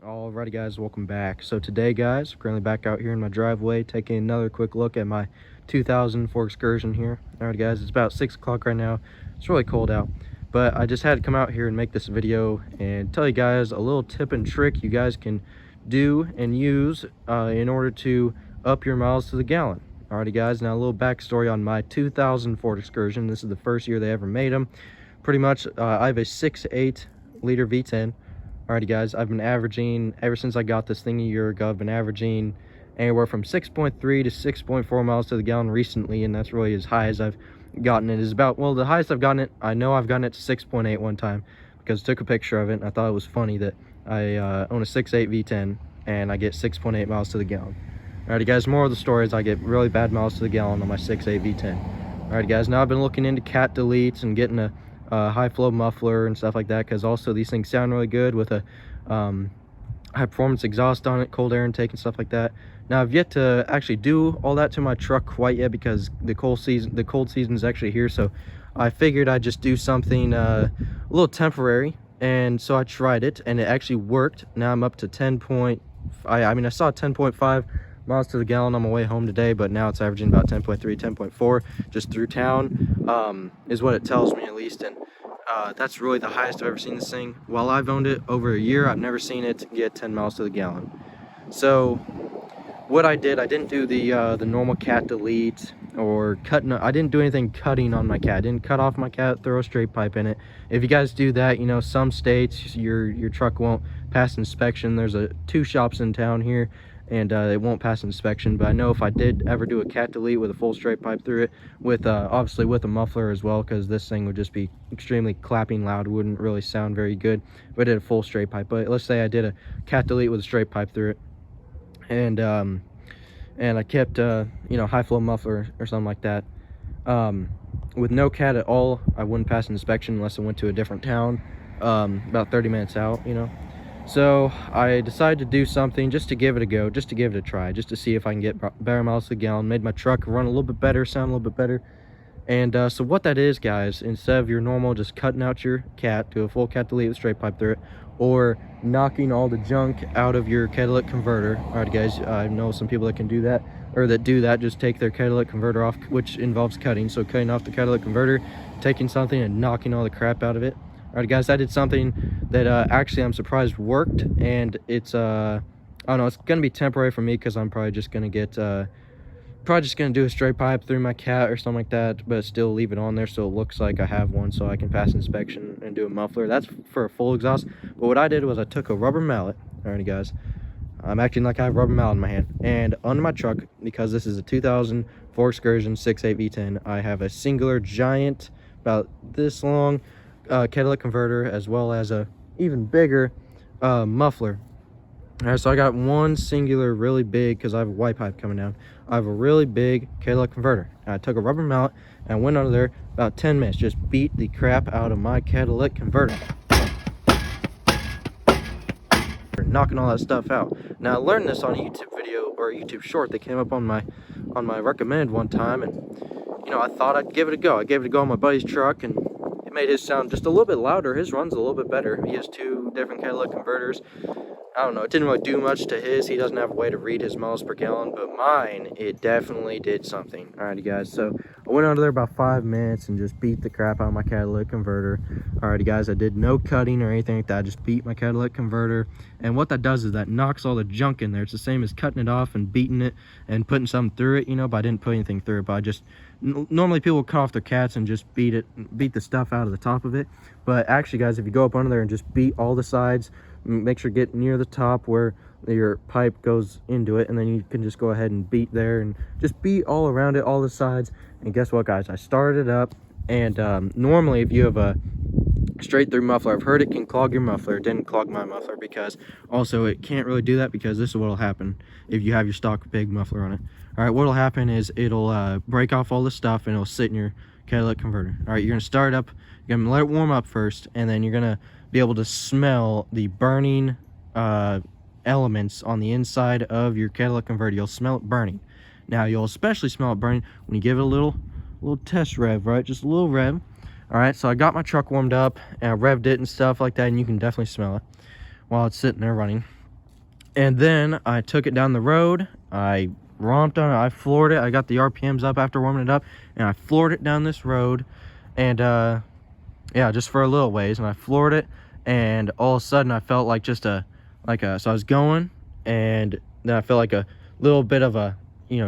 Alrighty guys, welcome back. So today guys, currently back out here in my driveway taking another quick look at my 2000 Ford Excursion here. Alright guys, it's about 6 o'clock right now. It's really cold out, but I just had to come out here and make this video and tell you guys a little tip and trick you guys can do and use in order to up your miles to the gallon. Alrighty guys, now a little backstory on my 2000 Ford Excursion. This is the first year they ever made them. Pretty much I have a 6.8 liter V10. Alrighty guys, I've been averaging, ever since I got this thing a year ago, I've been averaging anywhere from 6.3 to 6.4 miles to the gallon recently, and that's really as high as I've gotten it. Is about, well, the highest I've gotten it, I know I've gotten it to 6.8 one time, because I took a picture of it, and I thought it was funny that I own a 6.8 V10, and I get 6.8 miles to the gallon. Alrighty guys, more of the story is I get really bad miles to the gallon on my 6.8 V10. Alrighty guys, now I've been looking into cat deletes and getting a high flow muffler and stuff like that, because also these things sound really good with a high performance exhaust on it, cold air intake and stuff like that. Now I've yet to actually do all that to my truck quite yet, because the cold season is actually here, so I figured I'd just do something a little temporary. And so I tried it and it actually worked. Now I'm up to 10 point, I mean I saw 10.5 miles to the gallon on my way home today, but now it's averaging about 10.3, 10.4 just through town, is what it tells me at least. And that's really the highest I've ever seen this thing. While I've owned it over a year, I've never seen it get 10 miles to the gallon. So what I did, I didn't do the normal cat delete or cutting. I didn't do anything cutting on my cat. I didn't cut off my cat, throw a straight pipe in it. If you guys do that, you know, some states your truck won't pass inspection. There's two shops in town here, and it won't pass inspection. But I know if I did ever do a cat delete with a full straight pipe through it, with obviously with a muffler as well, because this thing would just be extremely clapping loud, wouldn't really sound very good if I did a full straight pipe. But let's say I did a cat delete with a straight pipe through it, and I kept you know, high flow muffler or something like that, with no cat at all, I wouldn't pass inspection unless I went to a different town, about 30 minutes out, you know. So I decided to do something just to give it a go, just to give it a try, just to see if I can get better miles to the gallon. Made my truck run a little bit better, sound a little bit better. And so what that is, guys, instead of your normal just cutting out your cat, do a full cat delete with straight pipe through it, or knocking all the junk out of your Cadillac Converter. All right guys, I know some people that can do that, or that do that, just take their Cadillac Converter off, which involves cutting. So cutting off the Cadillac Converter, taking something and knocking all the crap out of it. All right guys, I did something that actually I'm surprised worked, and it's I don't know, it's gonna be temporary for me, because I'm probably just gonna get do a straight pipe through my cat or something like that, but still leave it on there so it looks like I have one, so I can pass inspection and do a muffler. That's for a full exhaust. But what I did was I took a rubber mallet. Alrighty guys, I'm acting like I have a rubber mallet in my hand, and under my truck, because this is a 2000 Ford Excursion 6.8 V10, I have a singular giant, about this long, Cadillac Converter, as well as a even bigger muffler. Alright, so I got one singular really big, because I have a white pipe coming down, I have a really big Cadillac Converter. And I took a rubber mallet and went under there about 10 minutes, just beat the crap out of my Cadillac Converter, knocking all that stuff out. Now I learned this on a YouTube video, or a YouTube short that came up on my recommended one time, and you know, I thought I'd give it a go. I gave it a go on my buddy's truck, and it made his sound just a little bit louder. His runs a little bit better. He has two different Cadillac Converters. I don't know, it didn't really do much to his. He doesn't have a way to read his miles per gallon, but mine, it definitely did something. Alrighty guys, so I went under there about 5 minutes and just beat the crap out of my Cadillac Converter. Alrighty guys, I did no cutting or anything like that. I just beat my Cadillac Converter, and what that does is that knocks all the junk in there. It's the same as cutting it off and beating it and putting something through it, you know, but I didn't put anything through it. But I just, normally people would cut off their cats and just beat the stuff out of the top of it. But actually guys, if you go up under there and just beat all the sides, make sure to get near the top where your pipe goes into it, and then you can just go ahead and beat there and just beat all around it, all the sides. And guess what guys, I started it up, and normally if you have a straight through muffler, I've heard it can clog your muffler. It didn't clog my muffler, because also it can't really do that, because this is what will happen if you have your stock big muffler on it. All right, what will happen is it'll break off all the stuff, and it'll sit in your Cadillac Converter. All right, you're gonna start up, you're gonna let it warm up first, and then you're gonna be able to smell the burning elements on the inside of your Cadillac Converter. You'll smell it burning. Now you'll especially smell it burning when you give it a little test rev, right? Just a little rev. All right, so I got my truck warmed up and I revved it and stuff like that, and you can definitely smell it while it's sitting there running. And then I took it down the road. I romped on it. I floored it. I got the RPMs up after warming it up, and I floored it down this road. And yeah, just for a little ways. And I floored it, and all of a sudden I felt like just so I was going, and then I felt like a little bit of a,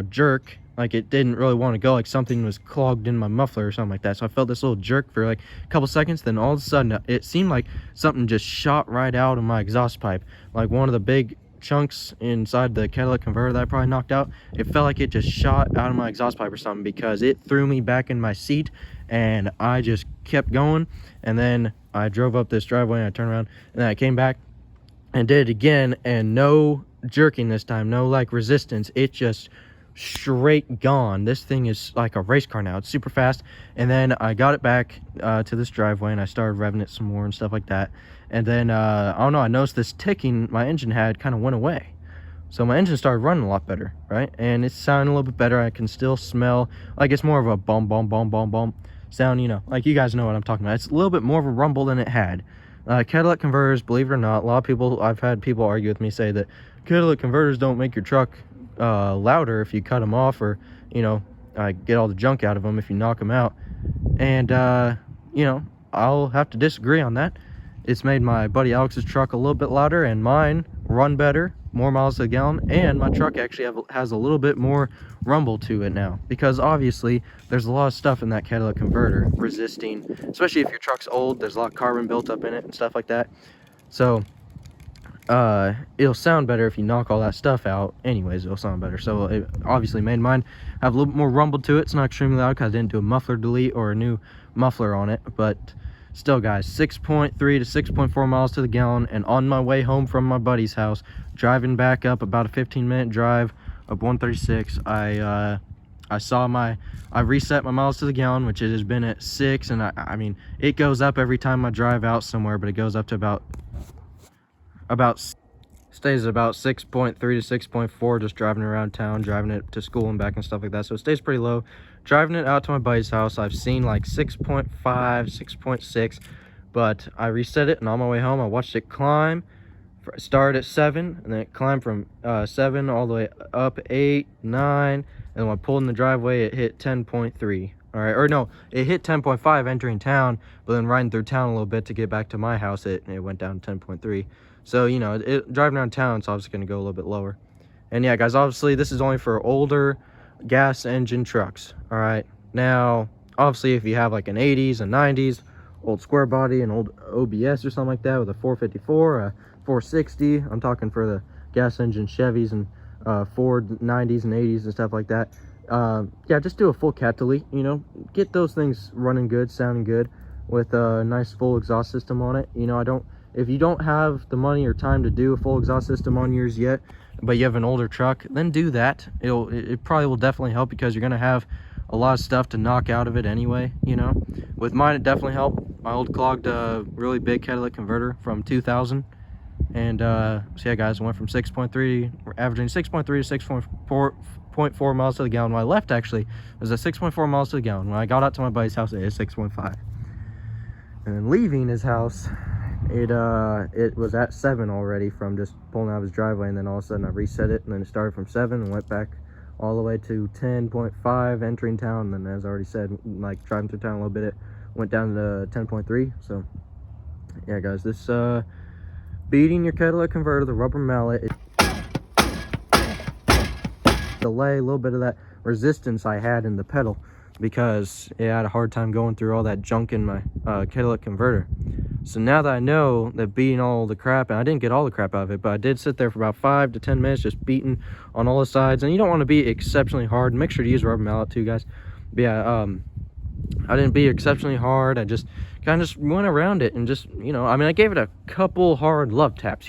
jerk. Like it didn't really want to go, like something was clogged in my muffler or something like that. So I felt this little jerk for like a couple seconds. Then all of a sudden it seemed like something just shot right out of my exhaust pipe. Like one of the big chunks inside the Cadillac Converter that I probably knocked out, it felt like it just shot out of my exhaust pipe or something, because it threw me back in my seat, and I just kept going. And then I drove up this driveway, and I turned around, and then I came back and did it again, and no jerking this time, no like resistance. It just straight gone. This thing is like a race car now. It's super fast. And then I got it back to this driveway, and I started revving it some more and stuff like that. And then I don't know, I noticed this ticking my engine had kind of went away. So my engine started running a lot better, right? And it's sounding a little bit better. I can still smell like it's more of a bum bum bum bum bum sound, like you guys know what I'm talking about. It's a little bit more of a rumble than it had. Cadillac converters, believe it or not, a lot of people, I've had people argue with me, say that Cadillac converters don't make your truck louder if you cut them off, or get all the junk out of them if you knock them out. And I'll have to disagree on that. It's made my buddy Alex's truck a little bit louder, and mine run better, more miles to the gallon, and my truck actually has a little bit more rumble to it now, because obviously there's a lot of stuff in that Cadillac converter resisting, especially if your truck's old. There's a lot of carbon built up in it and stuff like that. So it'll sound better if you knock all that stuff out. Anyways, it'll sound better. So it obviously made mine have a little bit more rumble to it. It's not extremely loud because I didn't do a muffler delete or a new muffler on it, but still, guys, 6.3 to 6.4 miles to the gallon. And on my way home from my buddy's house, driving back up about a 15-minute drive up 136, I reset my miles to the gallon, which it has been at 6. And I mean, it goes up every time I drive out somewhere, but it goes up to stays at about 6.3 to 6.4, just driving around town, driving it to school and back and stuff like that. So it stays pretty low. Driving it out to my buddy's house, I've seen like 6.5, 6.6, but I reset it, and on my way home I watched it climb. Started at 7, and then it climbed from 7 all the way up 8, 9, and when I pulled in the driveway it hit 10.3. All right, or no, it hit 10.5 entering town, but then riding through town a little bit to get back to my house, it went down to 10.3. So, driving around town, it's obviously going to go a little bit lower. And yeah, guys, obviously this is only for older gas engine trucks. All right, now obviously if you have like an 80s, a 90s, old square body, an old OBS or something like that with a 454, a 460, I'm talking for the gas engine Chevys and Ford 90s and 80s and stuff like that. Yeah, just do a full cat delete, get those things running good, sounding good, with a nice full exhaust system on it. If you don't have the money or time to do a full exhaust system on yours yet, but you have an older truck, then do that. It probably will definitely help, because you're going to have a lot of stuff to knock out of it anyway, With mine, it definitely helped. My old clogged, really big Cadillac converter from 2000. And, so yeah, guys, I went from 6.3, averaging 6.3 to 6.4 miles to the gallon. When I left, actually, it was at 6.4 miles to the gallon. When I got out to my buddy's house, it was 6.5. And then leaving his house, it was at 7 already from just pulling out of his driveway, and then all of a sudden I reset it, and then it started from 7 and went back all the way to 10.5 entering town. And then, as I already said, like driving through town a little bit, it went down to 10.3. So yeah, guys, this beating your Cadillac converter, the rubber mallet, delay a little bit of that resistance I had in the pedal, because I had a hard time going through all that junk in my Cadillac converter. So now that I know that beating all the crap, and I didn't get all the crap out of it, but I did sit there for about 5 to 10 minutes just beating on all the sides. And you don't want to beat exceptionally hard. Make sure to use a rubber mallet too, guys. But yeah, I didn't beat exceptionally hard. I just kind of just went around it and just, I gave it a couple hard love taps,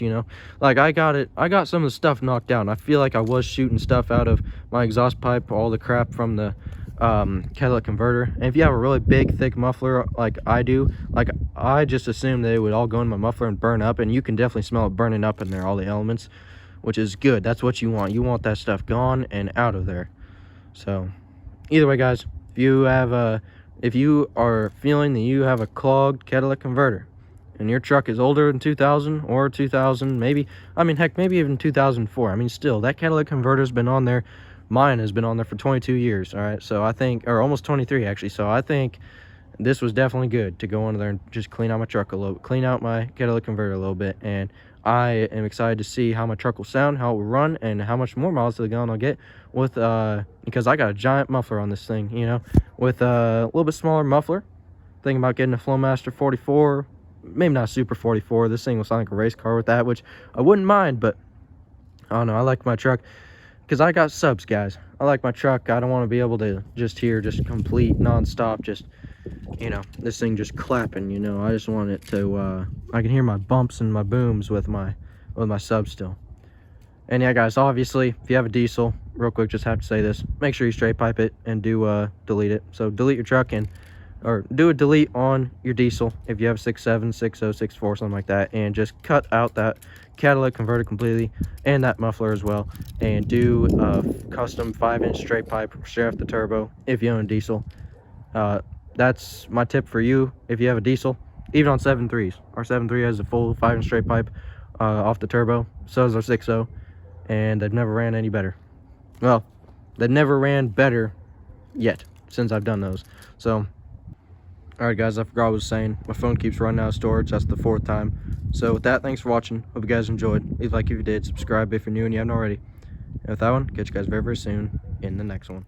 Like I got some of the stuff knocked down. I feel like I was shooting stuff out of my exhaust pipe, all the crap from the Cadillac converter. And if you have a really big thick muffler like I do, like I just assumed that it would all go in my muffler and burn up, and you can definitely smell it burning up in there, all the elements, which is good. That's what you want. You want that stuff gone and out of there. So either way, guys, if you are feeling that you have a clogged Cadillac converter, and your truck is older than 2000 or 2000, maybe, I mean, heck, maybe even 2004. I mean, still, that Cadillac Converter's been on there. Mine has been on there for 22 years, all right? So I think, or almost 23, actually. So I think this was definitely good to go under there and just clean out my truck a little, clean out my Cadillac Converter a little bit. And I am excited to see how my truck will sound, how it will run, and how much more miles to the gallon I'll get with, because I got a giant muffler on this thing, you know, with a little bit smaller muffler. Thinking about getting a Flowmaster 44, maybe not Super 44. This thing will sound like a race car with that, which I wouldn't mind, but I don't know. I like my truck because I got subs, guys. I like my truck. I don't want to be able to just hear just complete non-stop, just, you know, this thing just clapping, you know. I just want it to, I can hear my bumps and my booms with my sub still. And yeah, guys, obviously, if you have a diesel, real quick, just have to say this, make sure you straight pipe it and do delete it. So delete your truck and, or do a delete on your diesel if you have a 6.7, 6.0, 6.4, something like that, and just cut out that Cadillac Converter completely and that muffler as well, and do a custom 5-inch straight pipe straight off the turbo if you own a diesel. That's my tip for you if you have a diesel, even on 7.3s. Our 7.3 has a full 5-inch straight pipe off the turbo. So does our 6.0, and they've never ran any better. Well, they've never ran better yet since I've done those. So alright guys, I forgot what I was saying. My phone keeps running out of storage. That's the 4th time. So with that, thanks for watching. Hope you guys enjoyed. Leave a like if you did. Subscribe if you're new and you haven't already. And with that one, catch you guys very, very soon in the next one.